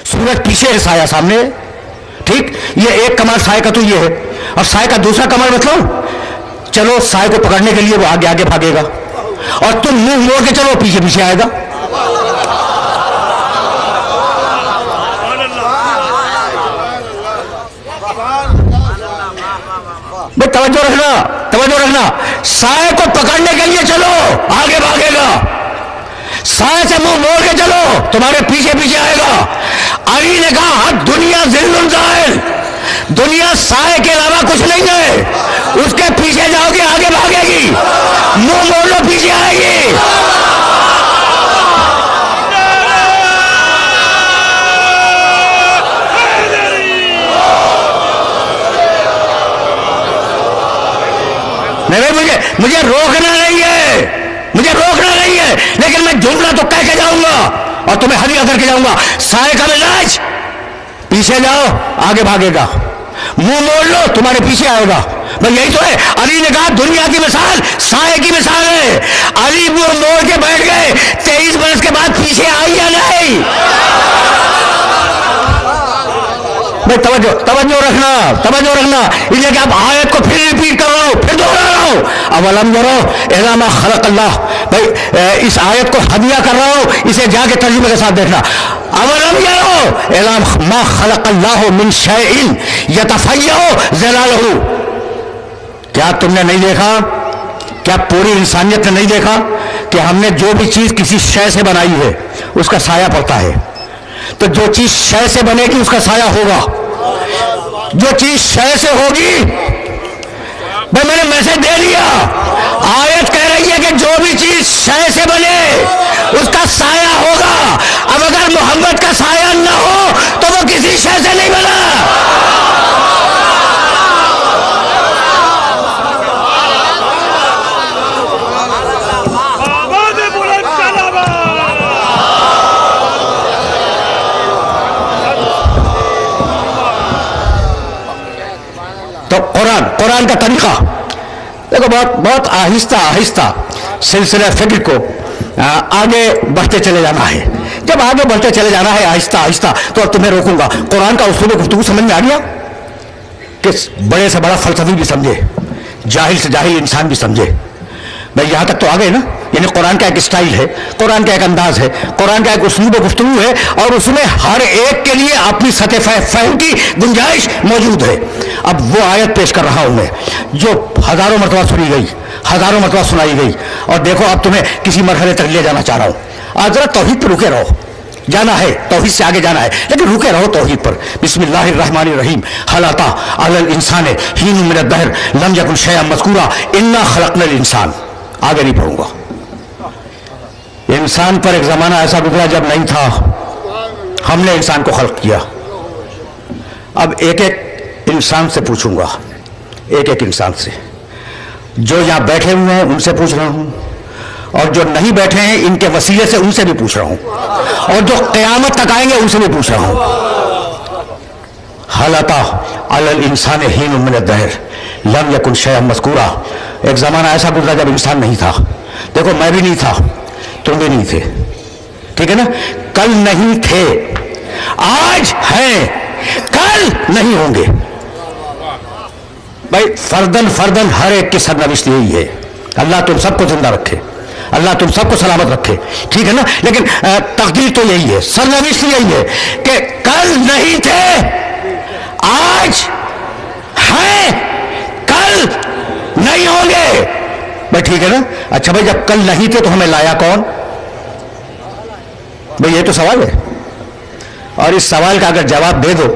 सूरज पीछे है, साया सामने है। ठीक, ये एक कमाल साए का तो ये है। और साए का दूसरा कमाल मतलब, चलो साए को पकड़ने के लिए वो आगे आगे भागेगा, और तुम मुंह मोड़ के चलो पीछे पीछे आएगा। भाई तवज्जो रखना, तवज्जो रखना। साए को पकड़ने के लिए चलो, आगे भागेगा। साए से मुंह मोड़ के चलो, तुम्हारे पीछे पीछे आएगा। अली ने कहा दुनिया जिल्लुन ज़ाइल, दुनिया साए के अलावा कुछ नहीं है। उसके पीछे जाओगे आगे भागेगी, मुंह मोड़ लो पीछे आएगी। नहीं, मुझे रोकना नहीं है, मुझे रोकना नहीं है, लेकिन मैं जुमला तो कह के जाऊंगा और तुम्हें हदिया करके जाऊंगा। साए का मिजाज, पीछे जाओ आगे भागेगा, मुंह मोड़ लो तुम्हारे पीछे आएगा। भाई यही तो है। अली ने कहा दुनिया की मिसाल साए की मिसाल है। अली मुंह मोड़ के बैठ गए, 23 बरस के बाद पीछे आई या नहीं? भाई तवज्जो, तवज्जो रखना, तवज्जो रखना। इसलिए कि आप आयत को फिर रिपीट कर रहा हूं, फिर दोहरा रहा हूं। अवलम यरो इला मा खलक अल्लाह। भाई इस आयत को हदिया कर रहा हूं, इसे जाके तर्जुमे के साथ देखना। अवलम यरो इला मा खलक अल्लाह मिन शैइन यतफय्यउ ज़लालहु। क्या तुमने नहीं देखा, क्या पूरी इंसानियत ने नहीं देखा कि हमने जो भी चीज किसी शय से बनाई है उसका साया पड़ता है। तो जो चीज शय से बनेगी उसका साया होगा, जो चीज शय से होगी। भाई मैंने मैसेज दे दिया, आयत कह रही है कि जो भी चीज शय से बने उसका साया होगा। अब अगर मोहम्मद का साया न हो तो वो किसी शय से नहीं बना। तो कुरान का तरीका देखो, बहुत आहिस्ता आहिस्ता सिलसिला फिक्र को आगे बढ़ते चले जाना है। जब आगे बढ़ते चले जाना है आहिस्ता आहिस्ता, तो अब तुम्हें रोकूंगा। कुरान का उसूल गुफ्तगू समझ में आ गया कि बड़े से बड़ा फलसफी भी समझे, जाहिल से जाहिल इंसान भी समझे। भाई यहां तक तो आ गए ना। यानी कुरान का एक स्टाइल है, कुरान का एक अंदाज है, कुरान का एक उसूल गुफ्तगू है, और उसमें हर एक के लिए अपनी सतह फहम की गुंजाइश मौजूद है। अब वो आयत पेश कर रहा हूं मैं जो हजारों मरतबा सुनी गई, हजारों मरतबा सुनाई गई। और देखो अब तुम्हें किसी मरहले तक ले जाना चाह रहा हूं। आज जरा तौहीद पर रुके रहो, जाना है तौहीद से आगे जाना है, लेकिन रुके रहो तौहीद पर। बिस्मिल्लाहिर्रहमानिर्रहीम। हल अता अलल इंसान हीन मिन अद-दहर लम यकुन शैअन मज़कूरा इन्ना खलक़नल इंसान। आगे नहीं पढ़ूंगा। इंसान पर एक जमाना ऐसा गुजरा जब नहीं था, हमने इंसान को खल्क किया। अब एक एक इंसान से पूछूंगा, एक एक इंसान से, जो यहां बैठे हुए हैं उनसे पूछ रहा हूं, और जो नहीं बैठे हैं इनके वसीले से उनसे भी पूछ रहा हूं, और जो क़यामत तक आएंगे उनसे भी पूछ रहा हूं। हल अता अलल इंसान हीन मिन अद-दहर लम यकुन शैअन मज़कूरा। एक जमाना ऐसा गुजरा जब इंसान नहीं था। देखो मैं भी नहीं था, तुम भी नहीं थे, ठीक है ना। कल नहीं थे, आज हैं, कल नहीं होंगे। भाई फर्दन फर्दन हर एक की सरनविश्त यही है। अल्लाह तुम सबको जिंदा रखे, अल्लाह तुम सबको सलामत रखे, ठीक है ना। लेकिन तकदीर तो यही है, सरनविश्त यही है कि कल नहीं थे, आज हैं, कल नहीं होंगे। भाई ठीक है ना। अच्छा भाई जब कल नहीं थे तो हमें लाया कौन? भाई ये तो सवाल है, और इस सवाल का अगर जवाब दे दो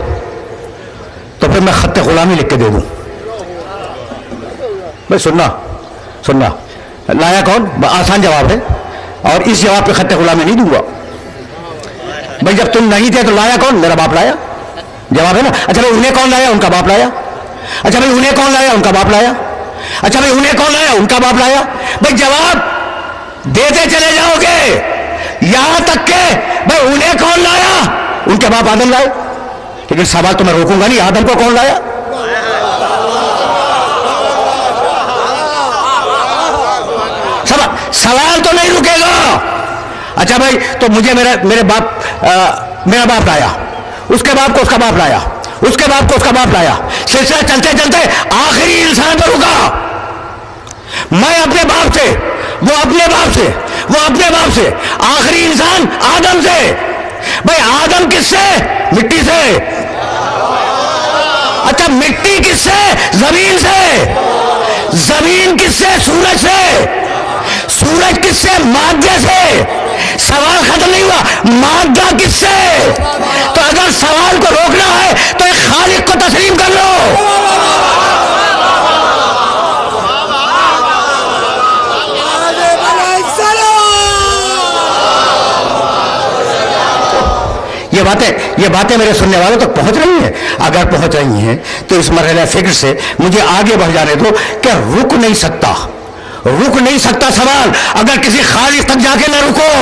तो फिर मैं खत्ते गुलामी लिख के दे दूं। भाई सुनना सुनना, लाया कौन? आसान जवाब है, और इस जवाब पे खत्ते गुलामी नहीं दूंगा। भाई जब तुम नहीं थे तो लाया कौन? मेरा बाप लाया, जवाब है ना। अच्छा भाई उन्हें कौन लाया? उनका बाप लाया। अच्छा भाई उन्हें कौन लाया? उनका बाप लाया। अच्छा भाई उन्हें कौन लाया? उनका बाप लाया। भाई जवाब देते चले जाओगे यहां तक के भाई उन्हें कौन लाया? उनके बाप आदम लाए। लेकिन सवाल तो मैं रोकूंगा नहीं, आदम को कौन लाया? सवाल तो नहीं रुकेगा। अच्छा भाई तो मुझे मेरा बाप लाया, اس کے باپ کو اس کا باپ لایا، اس کے باپ کو اس کا باپ لایا، سلسلہ چلتے چلتے آخری انسان پر رکا۔ میں اپنے باپ سے، وہ اپنے باپ سے، وہ اپنے باپ سے، آخری انسان آدم سے۔ بھائی آدم کس سے؟ مٹی سے۔ اچھا مٹی کس سے؟ زمین سے۔ زمین کس سے؟ سورج سے۔ سورج کس سے؟ مادہ سے۔ سوال ختم نہیں ہوا، مادہ کس سے؟ تو اگر سوال کو روکنا ہے تو ایک خالق کو تسلیم کر لو۔ یہ باتیں میرے سننے والوں تک پہنچ رہی ہیں؟ اگر پہنچ رہی ہیں تو اس مرحلہ فکر سے مجھے آگے بڑھ جانے دو کہ رک نہیں سکتا سوال اگر کسی خالق تک جا کے نہ رکو۔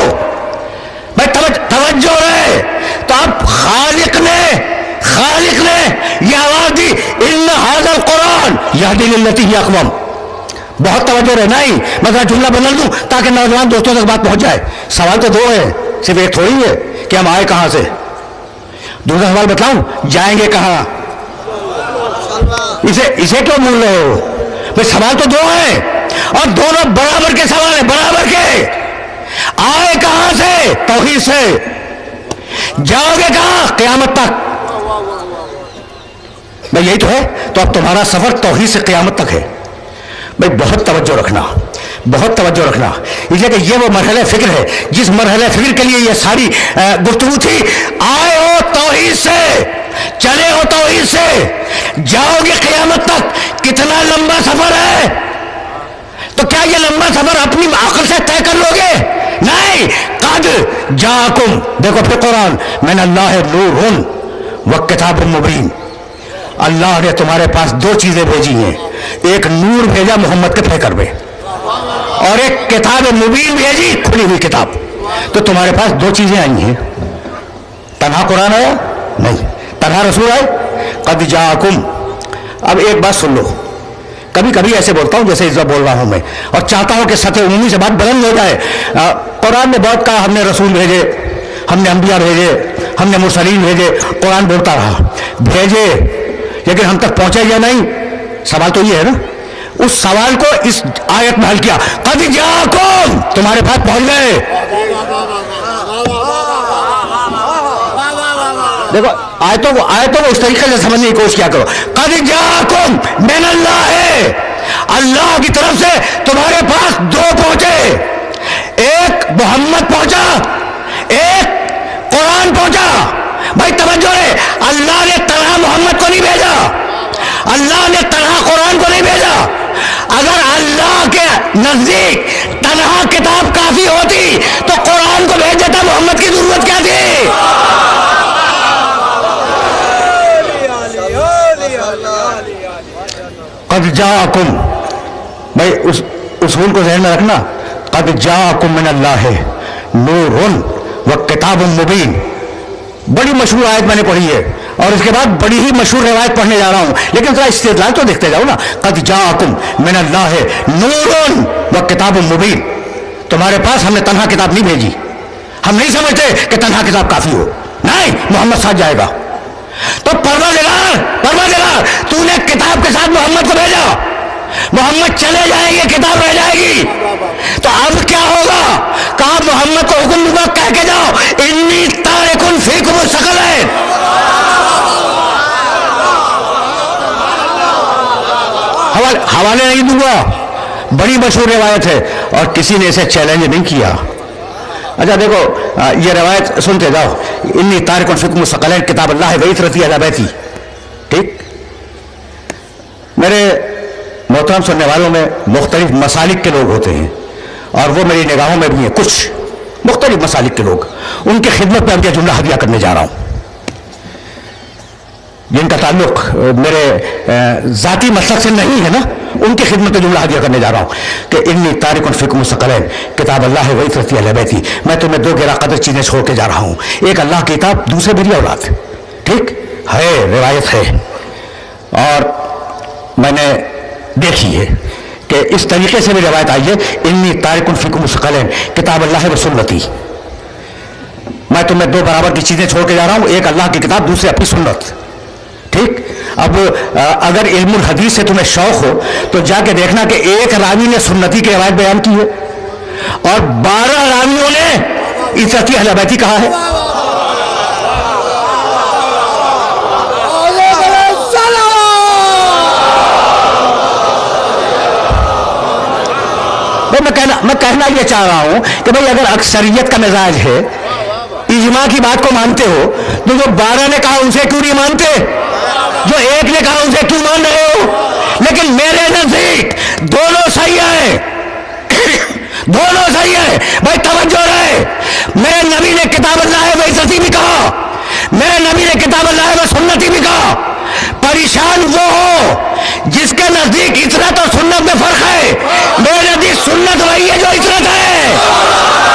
بھائی توجہ رہے تو اب خالق نے یہ آواز دی، ان ھذا القرآن یہدی للتی ہی اقوم۔ بہت توجہ رہے، نہیں میں ذرا جملہ بدل دوں تاکہ نوجوان دوستوں تک بات پہنچ جائے۔ سوال تو دو ہے، صرف ایک تھوڑی ہے کہ ہم آئے کہاں سے۔ دوسرا سوال بتلاؤں، جائیں گے کہاں؟ اسے کیوں بھول رہے ہو؟ بھائی سوال تو دو ہیں اور دونوں برابر کے سوال ہیں، برابر کے۔ آئے کہاں سے؟ توحید سے۔ جاؤ گے کہاں؟ قیامت تک۔ بھائی یہی تو ہے، تو اب تمہارا سفر توحید سے قیامت تک ہے۔ بھائی بہت توجہ رکھنا، بہت توجہ رکھنا، اس لیے کہ یہ وہ مرحلہ فکر ہے جس مرحلہ فکر کے لیے یہ ساری گفتگو تھی۔ آئے ہو توحید سے، چلے ہو توحید سے، جاؤ گے قیامت تک۔ کتنا لمبا سفر ہے؟ تو کیا یہ لمبا سفر اپنی عقل سے طے کر لو گے؟ نہیں۔ قد جاکم، دیکھو پھر قرآن، من اللہ نور و کتاب مبین۔ اللہ نے تمہارے پاس دو چیزیں بھیجی ہیں، ایک نور بھیجا محمد کے پیکر میں، اور ایک کتاب مبین بھیجی، کھلی ہوئی کتاب۔ تو تمہارے پاس دو چیزیں آئی ہیں، تنہا قرآن آیا نہیں، تنہا رسول آئے۔ قد جاکم، اب ایک بات سن لو، کبھی کبھی ایسے بولتا ہوں جیسے اس وقت بول رہا ہوں میں، اور چاہتا ہوں کہ سطح عمومی سے بات بلند ہو جائے۔ قرآن نے بہت کہا، ہم نے رسول بھیجے، ہم نے انبیاء بھیجے، ہم نے مرسلین بھیجے، قرآن بولتا رہا بھیجے، لیکن ہم تک پہنچے یا نہیں؟ سوال تو یہ ہے نا۔ اس سوال کو اس آیت میں حل کیا، قد جاکم، تمہارے پاس پہنچ گئے۔ دیکھو آیتوں کو اس طریقے سے سمجھنے کی کوشش کیا کرو۔ قد جاکم من اللہ ہے، اللہ کی طرف سے تمہارے پاس دو پہنچے، ایک محمد پہنچا، ایک قرآن پہنچا۔ بھائی توجہ ہے، اللہ نے تنہا محمد کو نہیں بھیجا، اللہ نے تنہا قرآن کو نہیں بھیجا۔ اگر اللہ کے نزدیک تنہا کتاب کافی ہوتی تو قرآن کو بھیج دیتا، محمد کی ضرورت کیا تھی؟ قد جاءکم، بھائی اس اصول کو ذہن میں رکھنا، قد جاءکم من اللہ نور و کتاب مبین۔ بڑی مشہور آیت میں نے پڑھی ہے، اور اس کے بعد بڑی ہی مشہور روایت پڑھنے جا رہا ہوں، لیکن ذرا استدلال تو دیکھتے جاؤ نا۔ قد جاءکم من اللہ نور و کتاب مبین، تمہارے پاس ہم نے تنہا کتاب نہیں بھیجی۔ ہم نہیں سمجھتے کہ تنہا کتاب کافی ہو، نہیں، محمد ساتھ جائے گا۔ تو پروردگار تو نے کتاب کے ساتھ محمد کو بھیجا، محمد چلے جائیں گے، کتاب رہ جائے گی، تو اب کیا ہوگا؟ کہا محمد کو حکم دوں گا، کہہ کے جاؤ انی تارک فیکم الثقلین۔ حوالے نہیں دوں گا، بڑی مشہور روایت ہے اور کسی نے اسے چیلنج نہیں کیا۔ اچھا دیکھو یہ روایت سنتے جاؤ، انی تارک فیکم الثقلین کتاب اللہ وعترتی علی بیتی۔ ٹھیک، میرے محترم سننے والوں میں مختلف مسالک کے لوگ ہوتے ہیں، اور وہ میری نگاہوں میں بھی ہیں کچھ مختلف مسالک کے لوگ، ان کی خدمت میں ہم یہ جملہ ہدیہ کرنے جا رہا ہوں، جن کا تعلق میرے ذاتی مسلک سے نہیں ہے نا، ان کی خدمت میں جملہ ہدیہ کرنے جا رہا ہوں کہ انی تارک فیکم الثقلین کتاب اللہ وعترتی علی بیتی۔ میں تمہیں دو گرا قدر چیزیں چھوڑ کے جا رہا ہوں، ایک اللہ کی کتاب، دوسرے میری اولاد۔ ٹھیک ہے، روایت ہے اور میں نے دیکھی ہے کہ اس طریقے سے بھی روایت آئی ہے، انی تارک فیکم الثقلین کتاب اللہ و سنتی۔ मैं तुम्हें दो बराबर की चीजें छोड़ के जा रहा हूं, एक अल्लाह की किताब, दूसरी अपनी सुन्नत। ठीक। अब अगर इल्मुल हदीस से तुम्हें शौक हो तो जाके देखना कि एक रावी ने सुन्नती की रिवायत बयान की है और 12 रावियों ने इतरती अहले बैती कहा है। मैं कहना ये चाह रहा हूं कि भाई अगर अक्सरियत का मिजाज है, इजमा की बात को मानते हो, तो जो 12 ने कहा उनसे क्यों नहीं मानते? जो एक ने कहा उनसे क्यों मान रहे हो? लेकिन मेरे नजदीक दोनों सही है, दोनों सही है भाई, तवज्जो रहे। मेरे नबी ने किताब अल्लाह है वही सती भी कहा, मेरे नबी ने किताब अल्लाह है वह सुन्नती भी कहा। परेशान वो हो जिसके नजदीक इतना तो सुन्नत में फर्क है।